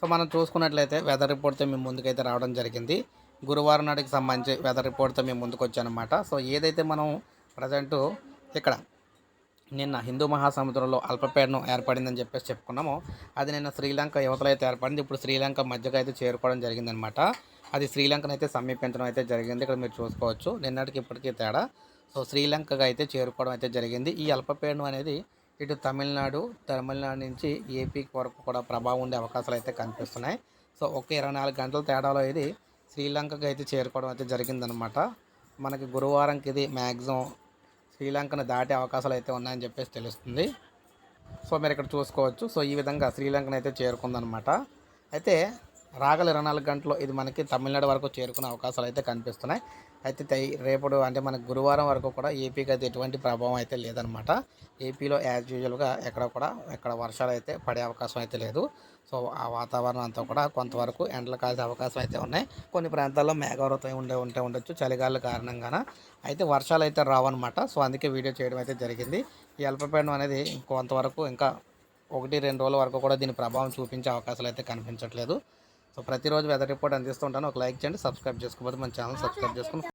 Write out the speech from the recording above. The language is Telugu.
సో మనం చూసుకున్నట్లయితే వెదర్ రిపోర్ట్‌తో మేము ముందుకైతే రావడం జరిగింది. గురువారం నాటికి సంబంధించి వెదర్ రిపోర్ట్‌తో మేము ముందుకొచ్చానన్నమాట. సో ఏదైతే మనం ప్రజెంటు ఇక్కడ నిన్న హిందూ మహాసముద్రంలో అల్పపీడనం ఏర్పడిందని చెప్పేసి చెప్పుకున్నాము. అది నిన్న శ్రీలంక యువతలో అయితే ఏర్పడింది. ఇప్పుడు శ్రీలంక మధ్యకు అయితే చేరుకోవడం జరిగిందనమాట. అది శ్రీలంకనైతే సమీపించడం అయితే జరిగింది. ఇక్కడ మీరు చూసుకోవచ్చు. నిన్నటికి ఇప్పటికీ తేడా. సో శ్రీలంకగా అయితే చేరుకోవడం అయితే జరిగింది. ఈ అల్పపీడనం అనేది ఇటు తమిళనాడు నుంచి ఏపీకి వరకు కూడా ప్రభావం ఉండే అవకాశాలు అయితే కనిపిస్తున్నాయి. సో ఒక 24 గంటల తేడాలో ఇది శ్రీలంకకి అయితే చేరుకోవడం అయితే జరిగిందనమాట. మనకి గురువారంకి ఇది మ్యాక్సిమం శ్రీలంకను దాటే అవకాశాలు అయితే ఉన్నాయని చెప్పేసి తెలుస్తుంది. సో మీరు ఇక్కడ చూసుకోవచ్చు. సో ఈ విధంగా శ్రీలంకను అయితే చేరుకుందనమాట. అయితే రాగల 24 గంటల్లో ఇది మనకి తమిళనాడు వరకు చేరుకునే అవకాశాలు అయితే కనిపిస్తున్నాయి. అయితే రేపటి అంటే మనకు గురువారం వరకు కూడా ఏపీకి అయితే ఎటువంటి ప్రభావం అయితే లేదనమాట. ఏపీలో యాజ్ యూజువల్‌గా ఎక్కడ వర్షాలు అయితే పడే అవకాశం అయితే లేదు. సో ఆ వాతావరణం అంతా కూడా కొంతవరకు ఎండలు కాసే అవకాశం అయితే ఉన్నాయి. కొన్ని ప్రాంతాల్లో మేఘావృతం ఉండొచ్చు చలిగాలుల కారణంగాన. అయితే వర్షాలు అయితే రావన్నమాట. సో అందుకే వీడియో చేయడం అయితే జరిగింది. ఈ అల్పపీడనం అనేది కొంతవరకు ఇంకా 1, 2 రోజుల వరకు కూడా దీని ప్రభావం చూపించే అవకాశాలు అయితే కనిపించట్లేదు. సో ప్రతిరోజు వెదర్ రిపోర్ట్ అందిస్తూ ఉంటాను. ఒక లైక్ చేయండి. సబ్స్క్రైబ్ చేసుకోకపోతే మన ఛానల్ సబ్స్క్రైబ్ చేసుకొని